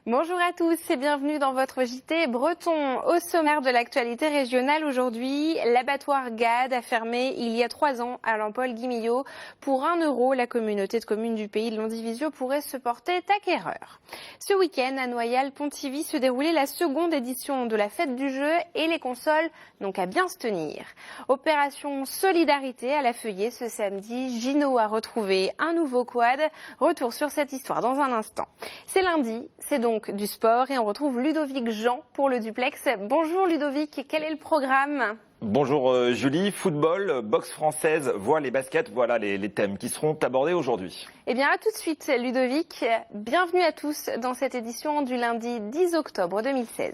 Bonjour à tous et bienvenue dans votre JT breton. Au sommaire de l'actualité régionale aujourd'hui, l'abattoir GAD a fermé il y a 3 ans à Lampol-Guimillot. Pour 1 €, la communauté de communes du pays de Landivisiau pourrait se porter acquéreur. Ce week-end, à Noyal-Pontivy se déroulait la seconde édition de la fête du jeu et les consoles n'ont qu'à bien se tenir. Opération Solidarité à la Feuillée ce samedi. Gino a retrouvé un nouveau quad. Retour sur cette histoire dans un instant. C'est lundi, c'est donc du sport et on retrouve Ludovic Jean pour le duplex. Bonjour Ludovic, quel est le programme ? Bonjour Julie, football, boxe française, voile et basket, voilà les thèmes qui seront abordés aujourd'hui. Eh bien à tout de suite Ludovic, bienvenue à tous dans cette édition du lundi 10 octobre 2016.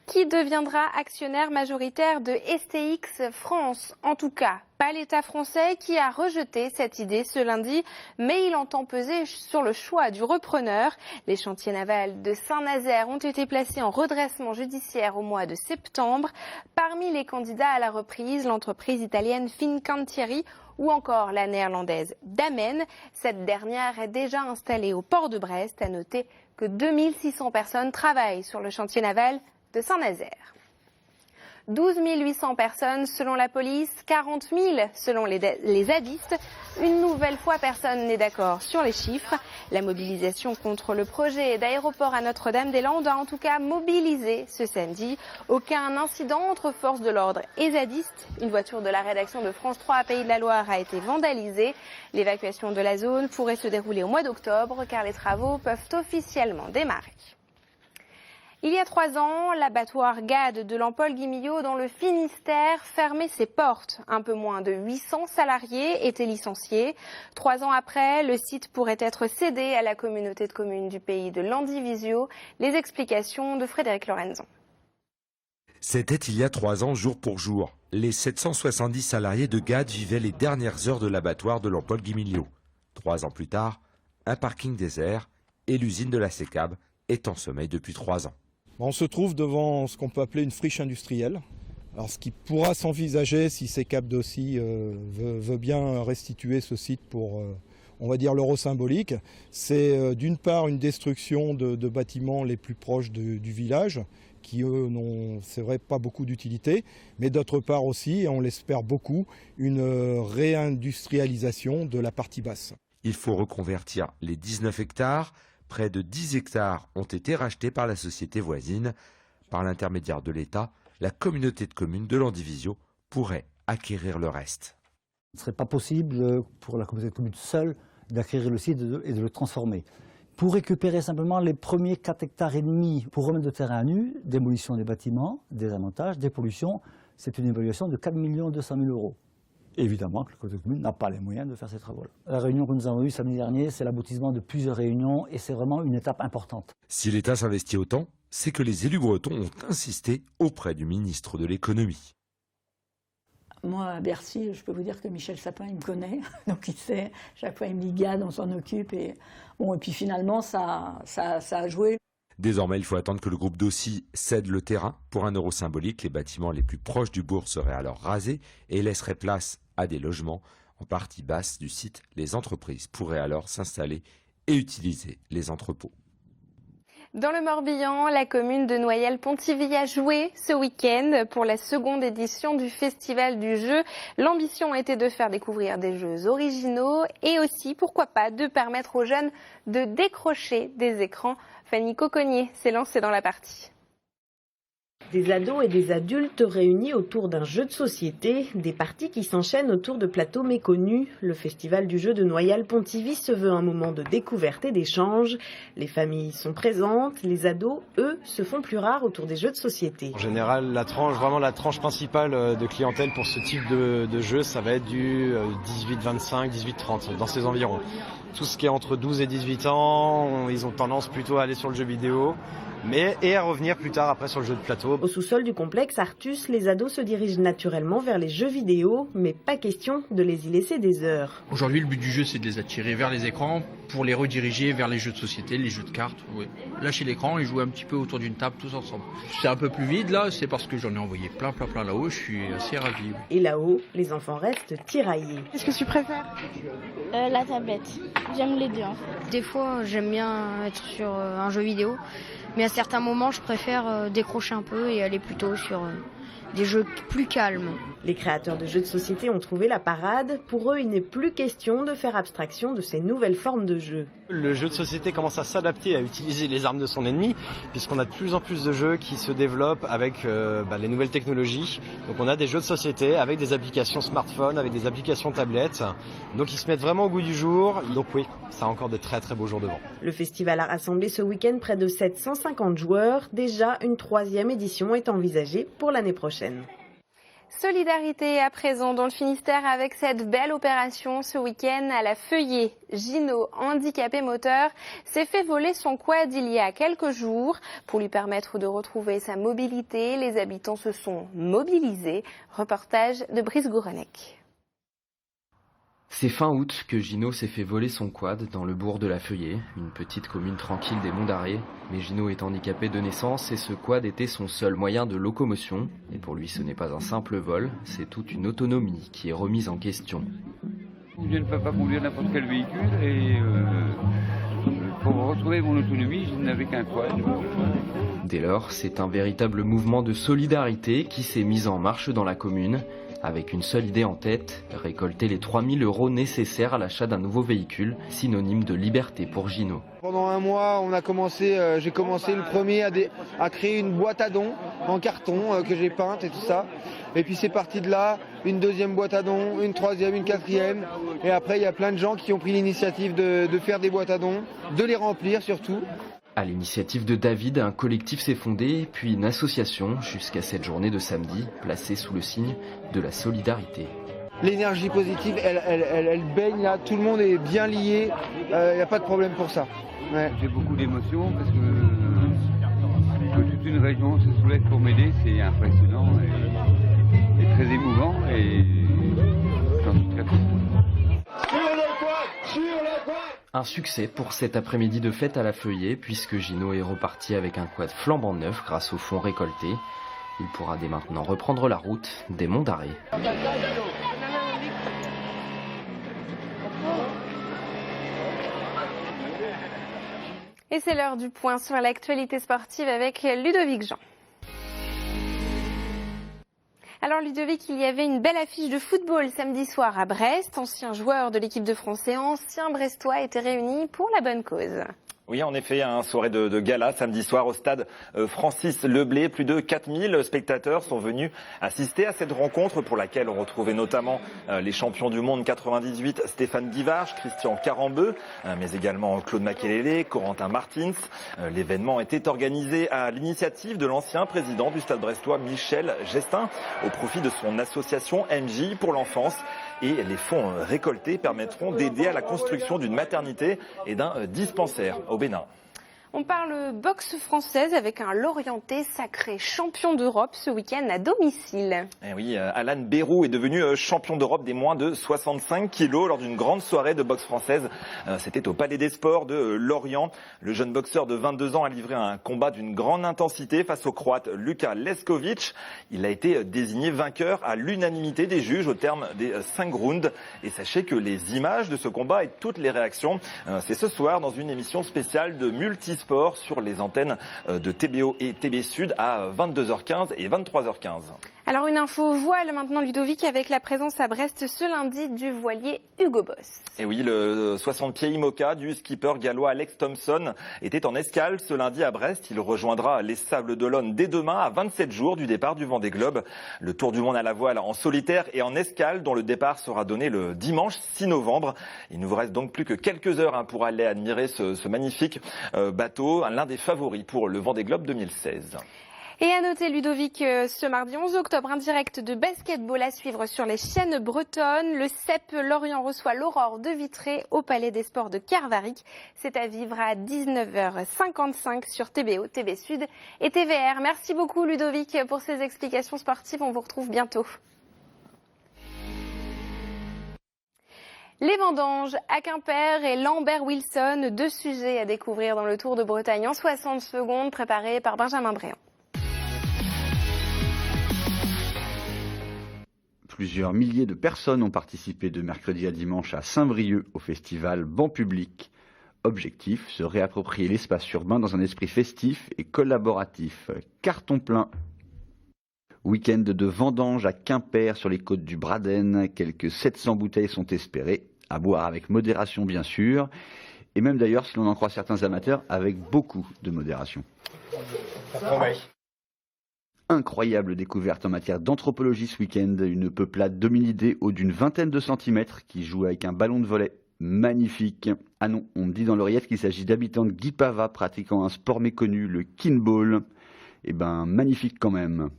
Qui deviendra actionnaire majoritaire de STX France? En tout cas, pas l'État français qui a rejeté cette idée ce lundi, mais il entend peser sur le choix du repreneur. Les chantiers navals de Saint-Nazaire ont été placés en redressement judiciaire au mois de septembre. Parmi les candidats à la reprise, l'entreprise italienne Fincantieri ou encore la néerlandaise Damen. Cette dernière est déjà installée au port de Brest. À noter que 2600 personnes travaillent sur le chantier naval de Saint-Nazaire. 12 800 personnes selon la police, 40 000 selon les zadistes. Une nouvelle fois, personne n'est d'accord sur les chiffres. La mobilisation contre le projet d'aéroport à Notre-Dame-des-Landes a en tout cas mobilisé ce samedi. Aucun incident entre forces de l'ordre et zadistes. Une voiture de la rédaction de France 3 à Pays de la Loire a été vandalisée. L'évacuation de la zone pourrait se dérouler au mois d'octobre car les travaux peuvent officiellement démarrer. Il y a 3 ans, l'abattoir GAD de Lampol-Guimillot dans le Finistère fermait ses portes. Un peu moins de 800 salariés étaient licenciés. 3 ans après, le site pourrait être cédé à la communauté de communes du pays de Landivisiau. Les explications de Frédéric Lorenzon. C'était il y a 3 ans, jour pour jour. Les 770 salariés de GAD vivaient les dernières heures de l'abattoir de Lampol-Guimillot. 3 ans plus tard, un parking désert et l'usine de la SECAB est en sommeil depuis 3 ans. On se trouve devant ce qu'on peut appeler une friche industrielle. Alors, ce qui pourra s'envisager si SECAB Dossi veut bien restituer ce site pour, on va dire, l'euro symbolique, c'est d'une part une destruction de bâtiments les plus proches du village, qui eux n'ont, c'est vrai, pas beaucoup d'utilité, mais d'autre part aussi, et on l'espère beaucoup, une réindustrialisation de la partie basse. Il faut reconvertir les 19 hectares. Près de 10 hectares ont été rachetés par la société voisine. Par l'intermédiaire de l'État, la communauté de communes de Landivisiau pourrait acquérir le reste. Il ne serait pas possible pour la communauté de communes seule d'acquérir le site et de le transformer. Pour récupérer simplement les premiers 4,5 hectares pour remettre le terrain nu, démolition des bâtiments, désavantages, dépollution, c'est une évaluation de 4 200 000 €. Évidemment que la communauté de communes n'a pas les moyens de faire ces travaux. La réunion que nous avons eue samedi dernier, c'est l'aboutissement de plusieurs réunions et c'est vraiment une étape importante. Si l'État s'investit autant, c'est que les élus bretons ont insisté auprès du ministre de l'économie. Moi, à Bercy, je peux vous dire que Michel Sapin, il me connaît, donc il sait, chaque fois il me dit « GAD, on s'en occupe ». Et puis finalement, ça a joué. Désormais, il faut attendre que le groupe Dossi cède le terrain. Pour 1 € symbolique, les bâtiments les plus proches du bourg seraient alors rasés et laisseraient place à des logements. En partie basse du site, les entreprises pourraient alors s'installer et utiliser les entrepôts. Dans le Morbihan, la commune de Noyal-Pontivy a joué ce week-end pour la seconde édition du Festival du jeu. L'ambition était de faire découvrir des jeux originaux et aussi, pourquoi pas, de permettre aux jeunes de décrocher des écrans. Fanny Cocognier s'est lancée dans la partie. Des ados et des adultes réunis autour d'un jeu de société, des parties qui s'enchaînent autour de plateaux méconnus. Le festival du jeu de Noyal-Pontivy se veut un moment de découverte et d'échange. Les familles sont présentes, les ados, eux, se font plus rares autour des jeux de société. En général, la tranche principale de clientèle pour ce type de jeu, ça va être du 18-25, 18-30, dans ces environs. Tout ce qui est entre 12 et 18 ans, ils ont tendance plutôt à aller sur le jeu vidéo. et à revenir plus tard après sur le jeu de plateau. Au sous-sol du complexe Artus, les ados se dirigent naturellement vers les jeux vidéo, mais pas question de les y laisser des heures. Aujourd'hui, le but du jeu, c'est de les attirer vers les écrans pour les rediriger vers les jeux de société, les jeux de cartes. Ouais. Lâcher l'écran et jouer un petit peu autour d'une table tous ensemble. C'est un peu plus vide là, c'est parce que j'en ai envoyé plein là-haut, je suis assez ravi. Et là-haut, les enfants restent tiraillés. Qu'est-ce que tu préfères? La tablette. J'aime les deux en fait. Des fois, j'aime bien être sur un jeu vidéo, mais à certains moments, je préfère décrocher un peu et aller plutôt sur des jeux plus calmes. Les créateurs de jeux de société ont trouvé la parade. Pour eux, il n'est plus question de faire abstraction de ces nouvelles formes de jeu. Le jeu de société commence à s'adapter à utiliser les armes de son ennemi, puisqu'on a de plus en plus de jeux qui se développent avec les nouvelles technologies. Donc on a des jeux de société avec des applications smartphone, avec des applications tablettes. Donc ils se mettent vraiment au goût du jour. Donc oui, ça a encore de très très beaux jours devant. Le festival a rassemblé ce week-end près de 750 joueurs. Déjà, une 3e édition est envisagée pour l'année prochaine. Solidarité à présent dans le Finistère avec cette belle opération ce week-end à la Feuillée. Gino, handicapé moteur, s'est fait voler son quad il y a quelques jours. Pour lui permettre de retrouver sa mobilité, les habitants se sont mobilisés. Reportage de Brice Gourenec. C'est fin août que Gino s'est fait voler son quad dans le bourg de la Feuillée, une petite commune tranquille des Monts d'Arrée. Mais Gino est handicapé de naissance et ce quad était son seul moyen de locomotion. Et pour lui, ce n'est pas un simple vol, c'est toute une autonomie qui est remise en question. Je ne peux pas conduire n'importe quel véhicule et pour retrouver mon autonomie, je n'avais qu'un quad. Dès lors, c'est un véritable mouvement de solidarité qui s'est mis en marche dans la commune. Avec une seule idée en tête, récolter les 3 000 € nécessaires à l'achat d'un nouveau véhicule, synonyme de liberté pour Gino. Pendant un mois, j'ai commencé le premier à créer une boîte à dons en carton que j'ai peinte et tout ça. Et puis c'est parti de là, une deuxième boîte à dons, une troisième, une quatrième. Et après, il y a plein de gens qui ont pris l'initiative de faire des boîtes à dons, de les remplir surtout. À l'initiative de David, un collectif s'est fondé, puis une association, jusqu'à cette journée de samedi, placée sous le signe de la solidarité. L'énergie positive, elle baigne là, tout le monde est bien lié, il n'y a pas de problème pour ça. Ouais. J'ai beaucoup d'émotions parce que toute une région se soulève pour m'aider, c'est impressionnant et très émouvant et j'en suis très content. Un succès pour cet après-midi de fête à la Feuillée, puisque Gino est reparti avec un quad flambant neuf grâce aux fonds récoltés. Il pourra dès maintenant reprendre la route des Monts d'Arrée. Et c'est l'heure du point sur l'actualité sportive avec Ludovic Jean. Alors Ludovic, il y avait une belle affiche de football samedi soir à Brest. Anciens joueurs de l'équipe de France et anciens Brestois étaient réunis pour la bonne cause. Oui, en effet, une soirée de gala samedi soir au stade Francis Leblé. Plus de 4000 spectateurs sont venus assister à cette rencontre pour laquelle on retrouvait notamment les champions du monde 98, Stéphane Guivarch, Christian Carambeu, mais également Claude Makélélé, Corentin Martins. L'événement était organisé à l'initiative de l'ancien président du stade brestois, Michel Gestin, au profit de son association MJ pour l'enfance. Et les fonds récoltés permettront d'aider à la construction d'une maternité et d'un dispensaire au Bénin. On parle boxe française avec un Lorientais sacré champion d'Europe ce week-end à domicile. Et oui, Alan Bérou est devenu champion d'Europe des moins de 65 kilos lors d'une grande soirée de boxe française. C'était au Palais des Sports de Lorient. Le jeune boxeur de 22 ans a livré un combat d'une grande intensité face au Croate Luka Leskovic. Il a été désigné vainqueur à l'unanimité des juges au terme des 5 rounds. Et sachez que les images de ce combat et toutes les réactions, c'est ce soir dans une émission spéciale de Multisport sur les antennes de TBO et TB Sud à 22h15 et 23h15. Alors une info voile maintenant Ludovic avec la présence à Brest ce lundi du voilier Hugo Boss. Et oui, le 60 pieds IMOCA du skipper gallois Alex Thompson était en escale ce lundi à Brest. Il rejoindra les Sables d'Olonne dès demain à 27 jours du départ du Vendée Globe. Le Tour du monde à la voile en solitaire et en escale dont le départ sera donné le dimanche 6 novembre. Il ne vous reste donc plus que quelques heures pour aller admirer ce magnifique bateau, l'un des favoris pour le Vendée Globe 2016. Et à noter, Ludovic, ce mardi 11 octobre, un direct de basketball à suivre sur les chaînes bretonnes. Le CEP Lorient reçoit l'Aurore de Vitré au Palais des Sports de Kervaric. C'est à vivre à 19h55 sur TBO, TV Sud et TVR. Merci beaucoup, Ludovic, pour ces explications sportives. On vous retrouve bientôt. Les vendanges à Quimper et Lambert Wilson, 2 sujets à découvrir dans le Tour de Bretagne en 60 secondes, préparé par Benjamin Bréant. Plusieurs milliers de personnes ont participé de mercredi à dimanche à Saint-Brieuc au festival Banc Public. Objectif, se réapproprier l'espace urbain dans un esprit festif et collaboratif. Carton plein. Week-end de vendange à Quimper sur les côtes du Braden. Quelques 700 bouteilles sont espérées, à boire avec modération bien sûr. Et même d'ailleurs, si l'on en croit certains amateurs, avec beaucoup de modération. Incroyable découverte en matière d'anthropologie ce week-end. Une peuplade d'hominidés haut d'une vingtaine de centimètres qui joue avec un ballon de volley. Magnifique. Ah non, on me dit dans l'oreillette qu'il s'agit d'habitants de Guipava pratiquant un sport méconnu, le kinball. Eh ben, magnifique quand même.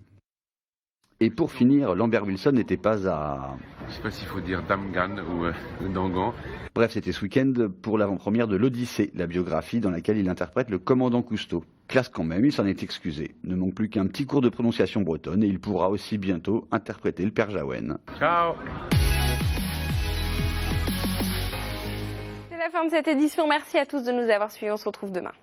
Et pour finir, Lambert Wilson n'était pas à... Je sais pas s'il faut dire Damgan ou Dangan. Bref, c'était ce week-end pour l'avant-première de l'Odyssée, la biographie dans laquelle il interprète le commandant Cousteau. Classe quand même, il s'en est excusé. Ne manque plus qu'un petit cours de prononciation bretonne et il pourra aussi bientôt interpréter le Père Jaouen. Ciao. C'est la fin de cette édition. Merci à tous de nous avoir suivis. On se retrouve demain.